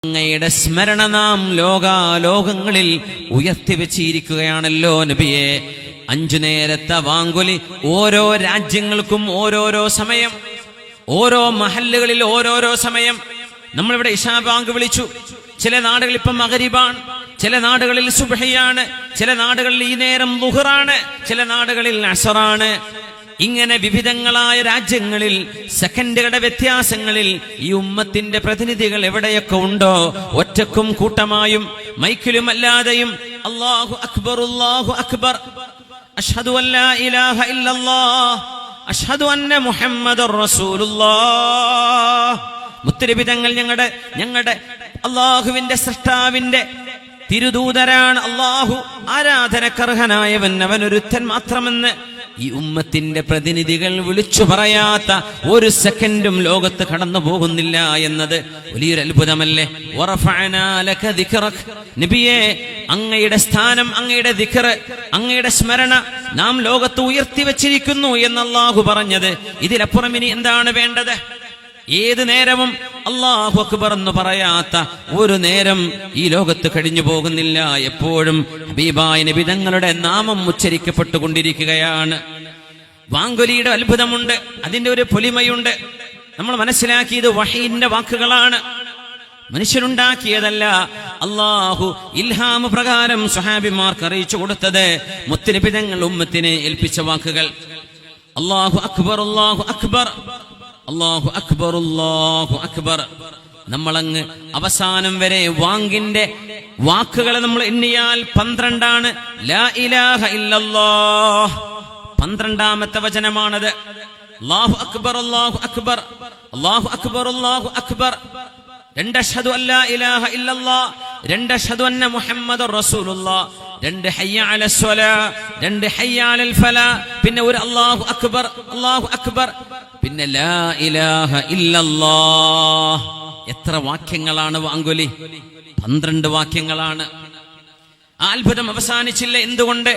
അങ്ങയുടെ സ്മരണ നാം ലോകാലോകങ്ങളിൽ ഉയർത്തിവെച്ചിരിക്കുകയാണല്ലോ നബിയെ. 5 നേരത്തെ വാങ്കുലി ഓരോ രാജ്യങ്ങൾക്കും ഓരോരോ സമയം, ഓരോ മഹല്ലുകളിൽ ഓരോരോ സമയം. നമ്മളിവിടെ ഇശാ ബാങ്ക് വിളിച്ചു, ചില നാടുകളിൽ ഇപ്പം മഗ്രിബാണ്, ചില നാടുകളിൽ സുബ്ഹിയാണ്, ചില നാടുകളിൽ ഈ നേരം ളുഹ്റാണ്, ചില നാടുകളിൽ അസറാണ്. ഇങ്ങനെ വിവിധങ്ങളായ രാജ്യങ്ങളിൽ സെക്കൻഡുകളുടെ വ്യത്യാസങ്ങളിൽ ഈ ഉമ്മത്തിന്റെ പ്രതിനിധികൾ എവിടെയൊക്കെ ഉണ്ടോ, ഒറ്റക്കും കൂട്ടമായും മൈക്കിലും അല്ലാതെയും അല്ലാഹു അക്ബർ അല്ലാഹു അക്ബർ, അഷ്ഹദു അല്ലാ ഇലാഹ ഇല്ലല്ലാഹ്, അഷ്ഹദു അന്ന മുഹമ്മദുർ റസൂലുള്ളാഹ്. മുത്തനബി തങ്ങൾ ഞങ്ങളുടെ അല്ലാഹുവിന്റെ സൃഷ്ടാവിന്റെ തിരുദൂതരാണ്. അല്ലാഹു ആരാധനക്കർഹനായവൻ അവനൊരുത്തൻ മാത്രമെന്ന് ഈ ഉമ്മത്തിന്റെ പ്രതിനിധികൾ വിളിച്ചു പറയാത്ത ഒരു സെക്കൻഡും ലോകത്ത് കടന്നു പോകുന്നില്ല എന്നത് വലിയൊരു അത്ഭുതമല്ലേ? വറഫഅനാ ലക ദിക്റക്, നബിയേ അങ്ങയുടെ സ്ഥാനം, അങ്ങയുടെ ദിക്ർ, അങ്ങയുടെ സ്മരണ നാം ലോകത്ത് ഉയർത്തി വെച്ചിരിക്കുന്നു എന്ന് അല്ലാഹു പറഞ്ഞത്. ഇതിലപ്പുറം ഇനി എന്താണ് വേണ്ടത്? ഏത് നേരവും അല്ലാഹു അക്ബർ എന്ന് പറയാത്ത ഒരു നേരം ഈ ലോകത്ത് കഴിഞ്ഞു പോകുന്നില്ല. എപ്പോഴും ഹബീബായ നബി തങ്ങളുടെ നാമം ഉച്ചരിക്കപ്പെട്ടുകൊണ്ടിരിക്കുകയാണ്. വാങ്കുലിയുടെ അത്ഭുതമുണ്ട്, അതിന്റെ ഒരു പൊലിമയുണ്ട്. നമ്മൾ മനസ്സിലാക്കിയത് വഹീന്റെ വാക്കുകളാണ്, മനുഷ്യനുണ്ടാക്കിയതല്ല. അല്ലാഹു ഇൽഹാം പ്രകാരം സ്വഹാബിമാർക്ക് അറിയിച്ചു കൊടുത്തത് മുത്തനബി തങ്ങൾ ഉമ്മത്തിനെ ഏൽപ്പിച്ച വാക്കുകൾ. അല്ലാഹു അക്ബർ അല്ലാഹു അക്ബർ, അല്ലാഹു അക്ബർ അല്ലാഹു അക്ബർ. നമ്മളങ്ങ് അവസാനം വരെ വാങ്കിന്റെ വാക്കുകൾ നമ്മൾ എണ്ണിയാൽ 12 ലാ ഇലാഹ ഇല്ലല്ലാഹ്, 12ാമത്തെ വചനമാണത്. അല്ലാഹു അക്ബർ അല്ലാഹു അക്ബർ, അല്ലാഹു അക്ബർ അല്ലാഹു അക്ബർ. 2 അഷ്ഹദു അല്ലാ ഇലാഹ ഇല്ലല്ലാഹ്, 2 അഷ്ഹദു അന്ന മുഹമ്മദുർ റസൂലുള്ളാഹ്, 2 ഹയ്യ അലസ് സ്വലാ, 2 ഹയ്യ അലൽ ഫലാ, പിന്നെ ഒരു അല്ലാഹു അക്ബർ അല്ലാഹു അക്ബർ, പിന്നെ ലാ ഇലാഹ ഇല്ലല്ലാഹ്. എത്ര വാക്യങ്ങളാണ് വാങ്കുലി? 12 വാക്യങ്ങളാണ്. അത്ഭുതം അവസാനിച്ചില്ല. എന്തുകൊണ്ട്?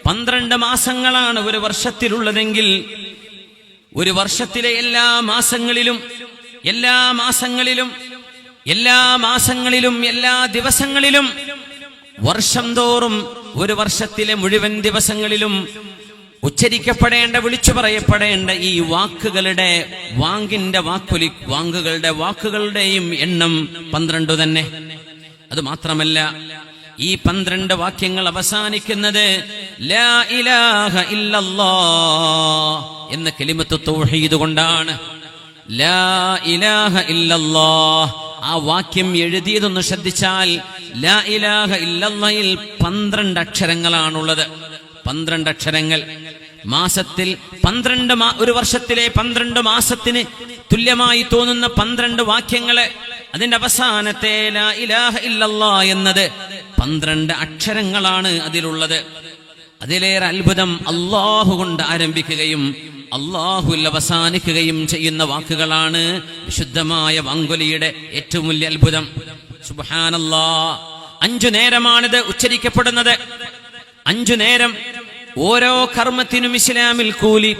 12 മാസങ്ങളാണ് ഒരു വർഷത്തിലുള്ളതെങ്കിൽ ഒരു വർഷത്തിലെ എല്ലാ മാസങ്ങളിലും എല്ലാ ദിവസങ്ങളിലും വർഷം തോറും ഒരു വർഷത്തിലെ മുഴുവൻ ദിവസങ്ങളിലും ഉച്ചരിക്കപ്പെടേണ്ട, വിളിച്ചു പറയപ്പെടേണ്ട ഈ വാക്കുകളുടെ വാക്കുകളുടെയും എണ്ണം 12 തന്നെ. അത് മാത്രമല്ല, ഈ 12 വാക്യങ്ങൾ അവസാനിക്കുന്നത് ലാ ഇലാഹ ഇല്ലല്ലാഹ് എന്ന കലിമത്ത് തൗഹീദ് കൊണ്ടാണ്. ലാ ഇലാഹ ഇല്ലല്ലാഹ്. ആ വാക്യം എഴുതിയതൊന്ന് ശ്രദ്ധിച്ചാൽ ലാ ഇലാഹ ഇല്ലല്ലാഹിൽ 12 അക്ഷരങ്ങളാണുള്ളത്. 12 അക്ഷരങ്ങൾ. മാസത്തിൽ 12 ഒരു വർഷത്തിലെ 12 മാസത്തിന് തുല്യമായി തോന്നുന്ന 12 വാക്യങ്ങള്. അതിന്റെ അവസാനത്തെ ലാ ഇലാഹ ഇല്ലല്ലാഹ് എന്നത് 12 അക്ഷരങ്ങളാണ് അതിലുള്ളത്. അതിലേറെ അത്ഭുതം, അല്ലാഹു കൊണ്ട് ആരംഭിക്കുകയും അല്ലാഹുവിൽ അവസാനിക്കുകയും ചെയ്യുന്ന വാക്കുകളാണ് വിശുദ്ധമായ വാങ്കുലിയുടെ ഏറ്റവും വലിയ അത്ഭുതം. സുബ്ഹാനല്ലാഹ്. 5 നേരമാണിത് ഉച്ചരിക്കപ്പെടുന്നത്. 5 നേരം. ഓരോ കർമ്മത്തിനും ഇസ്ലാമിൽ കൂലി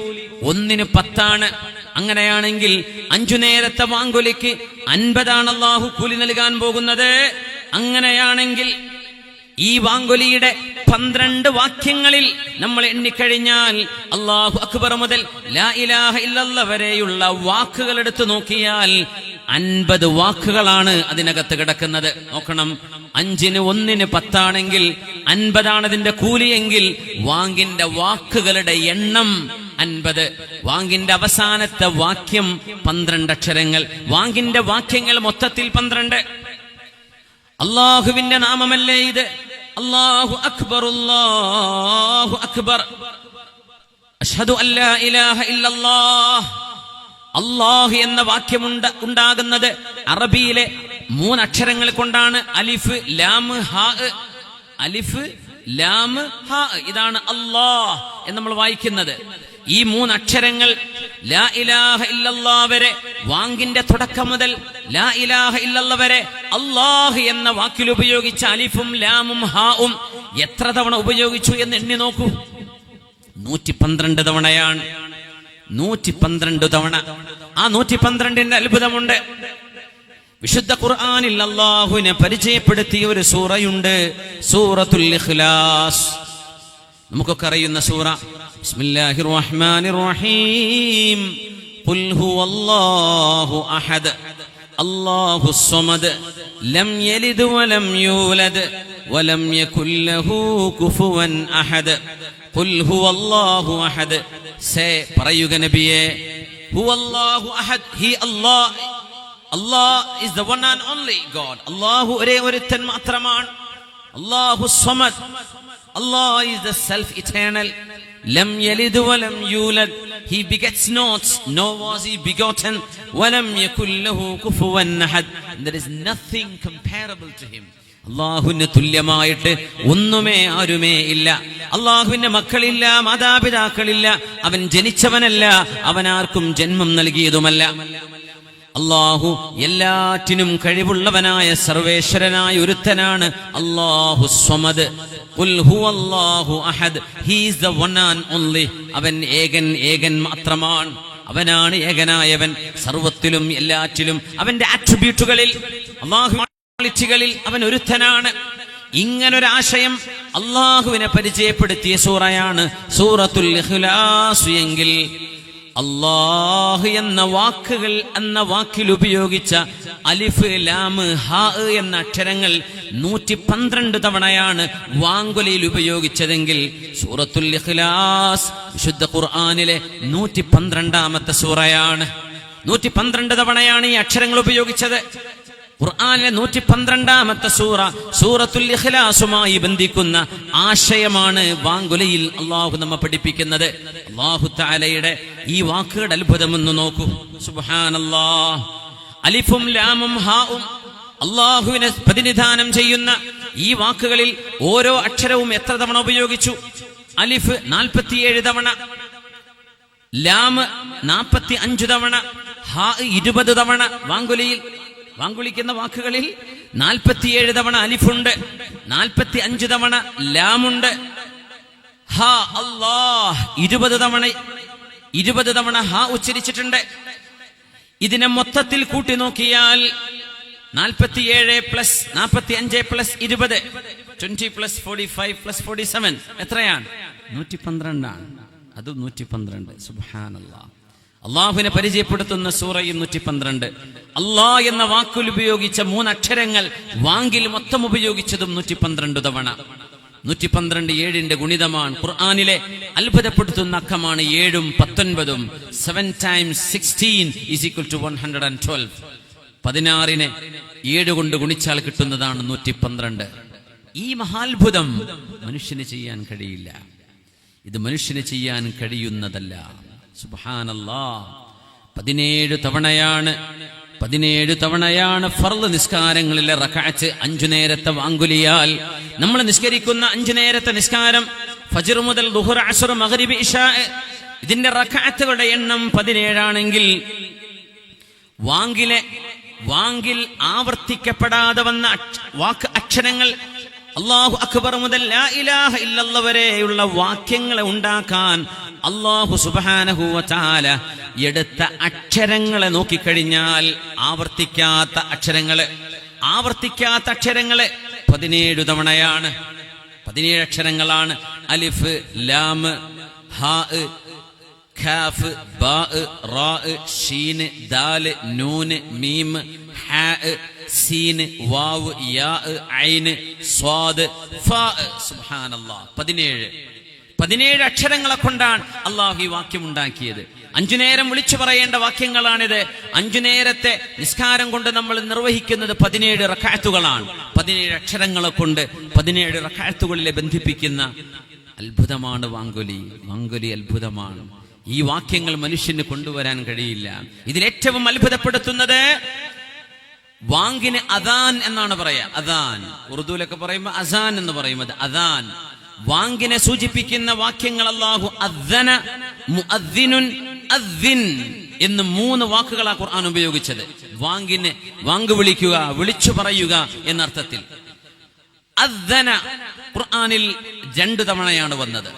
1-ന് 10. അങ്ങനെയാണെങ്കിൽ 5 നേരത്തെ വാങ്കുലിക്ക് 50 അല്ലാഹു കൂലി നൽകാൻ പോകുന്നത്. അങ്ങനെയാണെങ്കിൽ ഈ വാങ്കുലിയുടെ 12 വാക്യങ്ങളിൽ നമ്മൾ എണ്ണിക്കഴിഞ്ഞാൽ അല്ലാഹു അക്ബർ മുതൽ ലാ ഇലാഹ ഇല്ലല്ലാഹ് വരെയുള്ള വാക്കുകൾ എടുത്തു നോക്കിയാൽ 50 വാക്കുകളാണ് അതിനകത്ത് കിടക്കുന്നത്. നോക്കണം, 5-ന് 1-ന് 10 50 അതിന്റെ കൂലിയെങ്കിൽ വാങ്കിന്റെ വാക്കുകളുടെ എണ്ണം 50. വാങ്കിന്റെ അവസാനത്തെ വാക്യം 12 അക്ഷരങ്ങൾ. വാങ്കിന്റെ വാക്യങ്ങൾ മൊത്തത്തിൽ 12. അല്ലാഹുവിന്റെ നാമമല്ലേ ഇത്? അല്ലാഹു അക്ബർ അല്ലാഹു അക്ബർ, അഷ്ഹദു അല്ലാ ഇലാഹ ഇല്ലല്ലാഹ്. അല്ലാഹു എന്ന വാക്യം ഉണ്ടാകുന്നത് അറബിയിലെ 3 അക്ഷരങ്ങൾ കൊണ്ടാണ്. അലിഫ് ലാം ഹാ. അലിഫ് ലാം ഹാ, ഇതാണ് അല്ലാഹ് എന്ന് നമ്മൾ വായിക്കുന്നത്. ഈ 3 അക്ഷരങ്ങൾ ലാ ഇലാഹ ഇല്ലല്ലാഹ് വരെ, വാങ്കിന്റെ തുടക്കം മുതൽ ലാ ഇലാഹ ഇല്ലല്ലാഹ് വരെ അല്ലാഹ് എന്ന വാക്കിൽ ഉപയോഗിച്ച അലിഫും ലാമും ഹാവും എത്ര തവണ ഉപയോഗിച്ചു എന്ന് എണ്ണി നോക്കൂ. 112 തവണയാണ്. 112 തവണ. ആ 112ന്റെ അത്ഭുതമുണ്ട്. വിശുദ്ധ ഖുർആനിൽ അല്ലാഹുവിനെ പരിചയപ്പെടുത്തിയ ഒരു സൂറയുണ്ട്, സൂറത്തുൽ ഇഖ്ലാസ്. നമുക്കൊക്കെ അറിയുന്ന സൂറ. ബിസ്മില്ലാഹിർ റഹ്മാനിർ റഹീം. ഖുൽ ഹുവല്ലാഹു അഹദ് അല്ലാഹുസ് സമദ് ലം യലിദ് വലം യൂലദ് വലം യകുൽ ലഹു കുഫുവൻ അഹദ്. ഖുൽ ഹുവല്ലാഹു അഹദ്. പറയുക നബിയേ, ഹുവല്ലാഹു അഹദ്, he Allah. Allah is the one and only God. Allahu ഒരേ ഒരുത്തൻ മാത്രമാണ്. Allahu Samad. Allah is the self eternal. Lam yalid walam yulad. He begets not, nor was he begotten. Walam yakul lahu kufuwan ahad. There is nothing comparable to him. അള്ളാഹുവിന് തുല്യമായിട്ട് ഒന്നുമേ ആരുമേ ഇല്ല. അള്ളാഹുവിന്റെ മക്കളില്ല, മാതാപിതാക്കളില്ല. അവൻ ജനിച്ചവനല്ല, അവനാർക്കും ജന്മം നൽകിയതുമല്ല. അല്ലാഹു എല്ലാറ്റിനും കഴിവുള്ളവനായ സർവേശ്വരനായ ഒരുത്തനാണ്. അല്ലാഹു സ്വമദ്. ഖുൽ ഹുവല്ലാഹു അഹദ്. He is the one and only. അവൻ ഏകൻ മാത്രമാണ്. അവനാണ് ഏകനായവൻ. സർവത്തിലും എല്ലാറ്റിലും അവന്റെ ആട്രിബ്യൂട്ടുകളിൽ, അല്ലാഹു ക്വാളിറ്റികളിൽ അവൻ ഒരുത്തനാണ്. ഇങ്ങനൊരാശയം അല്ലാഹുവിനെ പരിചയപ്പെടുത്തിയ സൂറയാണ് സൂറത്തുൽ ഇഖ്ലാസ്. എങ്കിൽ അല്ലാഹ് എന്ന വാക്കിൽ ഉപയോഗിച്ച അലിഫ്, ലാം, ഹാ എന്ന അക്ഷരങ്ങൾ 112 തവണയാണ് വാങ്കുലയിൽ ഉപയോഗിച്ചതെങ്കിൽ സൂറത്തുൽ ഇഖ്ലാസ് വിശുദ്ധ ഖുർആനിലെ 112ാമത്തെ സൂറയാണ്. 112 തവണയാണ് ഈ അക്ഷരങ്ങൾ ഉപയോഗിച്ചത്. ഖുർആനിലെ 112ാമത്തെ സൂറ സൂറത്തുൽ ഇഖ്ലാസുമായി ബന്ധിക്കുന്ന ആശയമാണ് വാങ്കുലയിൽ അല്ലാഹു നമ്മെ പഠിപ്പിക്കുന്നത്. അല്ലാഹു തആലയുടെ ഈ വാക്കുകളുടെ അത്ഭുതമൊന്ന് നോക്കൂ. സുബ്ഹാനല്ലാഹ്. അലിഫും ലാമും ഹാവും അല്ലാഹുവിനെ പ്രതിനിധാനം ചെയ്യുന്ന ഈ വാക്കുകളിൽ ഓരോ അക്ഷരവും എത്ര തവണ ഉപയോഗിച്ചു? അലിഫ് 47 തവണ, ലാം 45 തവണ, ഹാ 20 തവണ. വാങ്കുലിക്കുന്ന വാക്കുകളിൽ 47 തവണ അലിഫുണ്ട്, 45 തവണ ലാമുണ്ട്. ഹാ അല്ലാഹ് 20 തവണ ഹാ ഉച്ചരിച്ചിട്ടുണ്ട്. ഇതിനെ മൊത്തത്തിൽ കൂട്ടി നോക്കിയാൽ 47 പ്ലസ് 45 പ്ലസ് 20, 20 പ്ലസ് 45 പ്ലസ് 47 എത്രയാണ്? 112 ആണ്. അത് 112. സുബ്ഹാനല്ലാഹ്. അള്ളാഹുവിനെ പരിചയപ്പെടുത്തുന്ന സൂറയും 112. അല്ലാഹ് എന്ന വാക്കിൽ ഉപയോഗിച്ച 3 അക്ഷരങ്ങൾ വാങ്കിൽ മൊത്തം ഉപയോഗിച്ചതും 112 തവണ. 112 7ന്റെ ഗുണിതമാണ്. ഖുർആനിലെ അത്ഭുതപ്പെടുത്തുന്ന അക്കമാണ് 7ഉം 19ഉം. 7 times 16 is equal to 112. 16നെ 7 കൊണ്ട് ഗുണിച്ചാൽ കിട്ടുന്നതാണ് 112. ഈ മഹാത്ഭുതം മനുഷ്യന് ചെയ്യാൻ കഴിയില്ല. ഇത് മനുഷ്യന് ചെയ്യാൻ കഴിയുന്നതല്ല. സുബ്ഹാനല്ലാഹ്. 17 തവണയാണ് ഫർള് നിസ്കാരങ്ങളിലെ റക്അത്ത്. 5 നേരത്തെ വാങ്കുലിയാൽ നമ്മൾ നിസ്കരിക്കുന്ന 5 നേരത്തെ നിസ്കാരം, ഫജ്ർ മുതൽ ദുഹർ, അസ്ർ, മഗ്രിബ്, ഇശാ, ഇതിന്റെ റക്അത്തുകളുടെ എണ്ണം 17 ആണെങ്കിൽ വാങ്കിൽ ആവർത്തിക്കപ്പെടാതെ വന്ന അക്ഷരങ്ങൾ, അല്ലാഹു അക്ബർ മുതൽ ലാ ഇലാഹ ഇല്ലല്ലാഹ് വരെയുള്ള വാക്യങ്ങളെ ഉണ്ടാക്കാൻ അല്ലാഹു സുബ്ഹാനഹു വ തആല എടുത്ത അക്ഷരങ്ങളെ നോക്കിക്കഴിഞ്ഞാൽ ആവർത്തിക്കാത്ത അക്ഷരങ്ങള് 17 തവണയാണ്. 17 അക്ഷരങ്ങളാണ്. അലിഫ്, ലാം, ഹാ, ഖാഫ്, ബാ, റാ, ഷീൻ, ദാൽ, നൂൻ, മീം, ഹാ, സീൻ, വാവ്, യാ, ഐൻ, സ്വാദ്, ഫാ. സുബ്ഹാനല്ലാഹ്. 17 അക്ഷരങ്ങളെ കൊണ്ടാണ് അല്ലാഹു ഈ വാക്യം ഉണ്ടാക്കിയത്. 5 നേരം വിളിച്ചു പറയേണ്ട വാക്യങ്ങളാണിത്. 5 നേരത്തെ നിസ്കാരം കൊണ്ട് നമ്മൾ നിർവഹിക്കുന്നത് 17 റക്അത്തുകളാണ്. 17 അക്ഷരങ്ങളെ കൊണ്ട് 17 റക്അത്തുകളിലെ ബന്ധിപ്പിക്കുന്ന അത്ഭുതമാണ് വാങ്കുലി അത്ഭുതമാണ്. ഈ വാക്യങ്ങൾ മനുഷ്യന് കൊണ്ടുവരാൻ കഴിയില്ല. ഇതിലേറ്റവും അത്ഭുതപ്പെടുത്തുന്നത് വാങ്കിന് അദാൻ എന്നാണ് പറയാ. അദാൻ ഉറുദുവിലൊക്കെ പറയുമ്പോൾ അസാൻ എന്ന് പറയുന്നത് അദാൻ. വാങ്കിനെ സൂചിപ്പിക്കുന്ന വാക്യങ്ങൾ അല്ലാഹു അദ്ദന, മുഅദ്ദിനുൻ, അദ്ദിൻ എന്ന് 3 വാക്കുകളാണ് ഖുർആൻ ഉപയോഗിച്ചത്. വാങ്ക് വിളിക്കുക, വിളിച്ചു പറയുക എന്നർത്ഥത്തിൽ. അദ്ദന ഖുർആനിൽ 2 തവണയാണ് വന്നത്.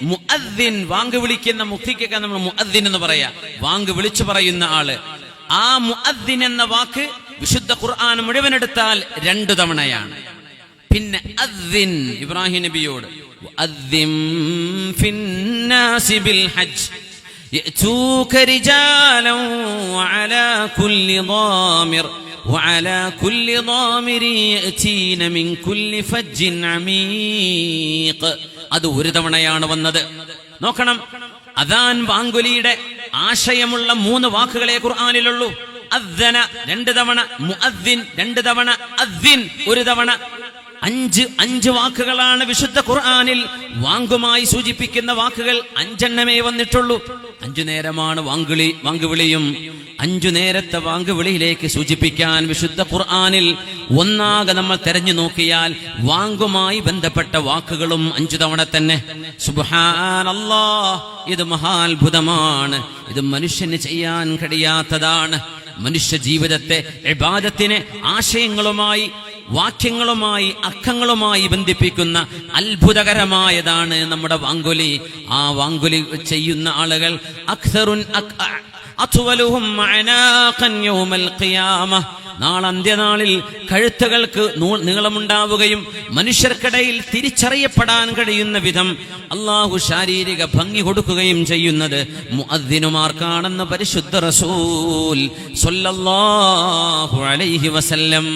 മുഅദ്ദിൻ വാങ്ക് വിളിക്കുന്ന മുഖ്തിക്കൊക്കെ നമ്മൾ മുഅദ്ദിൻ എന്ന് പറയാ. വാങ്ക് വിളിച്ചു പറയുന്ന ആള്. ആ മുഅദ്ദിൻ എന്ന വാക്ക് വിശുദ്ധ ഖുർആൻ മുഴുവൻ എടുത്താൽ 2 തവണയാണ്. പിന്നെ അദ്ദിൻ ഇബ്രാഹിം നബിയോട് അദ്ദിൻ ഫിന്നാസി ബിൽ ഹജ്ജ് യഅതൂക റിജാലൻ വഅലാ കുല്ലി ളാമിർ وعلى كل ضامر يأتين من كل فج عميق. അത് ഒരു തവണയാണ് വന്നത്. നോക്കണം, അദാൻ വാങ്കുലിയുടെ ആശയമുള്ള 3 വാക്കുകളെ ഖുർആനിലുള്ളൂ. അദ്ദന 2 തവണ, മുഅദ്ദിൻ 2 തവണ, അദ്ദിൻ 1 തവണ. 5 വാക്കുകളാണ് വിശുദ്ധ ഖുർആനിൽ വാങ്കുമായി സൂചിപ്പിക്കുന്ന വാക്കുകൾ. 5 എണ്ണമേ വന്നിട്ടുള്ളൂ. 5 നേരമാണ് വാങ്കുവിളിയും. 5 നേരത്തെ വാങ്കുവിളിയിലേക്ക് സൂചിപ്പിക്കാൻ വിശുദ്ധ ഖുർആനിൽ ഒന്നാകെ നമ്മൾ തെരഞ്ഞു നോക്കിയാൽ വാങ്കുമായി ബന്ധപ്പെട്ട വാക്കുകളും 5 തവണ തന്നെ. സുബ്ഹാനല്ലാഹ്, ഇത് മഹാത്ഭുതമാണ്. ഇത് മനുഷ്യന് ചെയ്യാൻ കഴിയാത്തതാണ്. മനുഷ്യ ജീവിതത്തെ, ഇബാദത്തിനെ ആശയങ്ങളുമായി, വാക്യങ്ങളുമായി, അക്കങ്ങളുമായി ബന്ധിപ്പിക്കുന്ന അത്ഭുതകരമായതാണ് നമ്മുടെ വാങ്കുലി. ആ വാങ്കുലി ചെയ്യുന്ന ആളുകൾ അക്സറുൻ അത്വലുഹും അനാഖൻ യൗമൽ ഖിയാമ, നാളന്ത്യനാളിൽ കഴുത്തുകൾക്ക് നീളമുണ്ടാവുകയും മനുഷ്യർക്കിടയിൽ തിരിച്ചറിയപ്പെടാൻ കഴിയുന്ന വിധം അള്ളാഹു ശാരീരിക ഭംഗി കൊടുക്കുകയും ചെയ്യുന്നത് മുഅദ്ദിനുമാർക്കാണെന്ന് പരിശുദ്ധ റസൂൽ സ്വല്ലല്ലാഹു അലൈഹി വസല്ലം.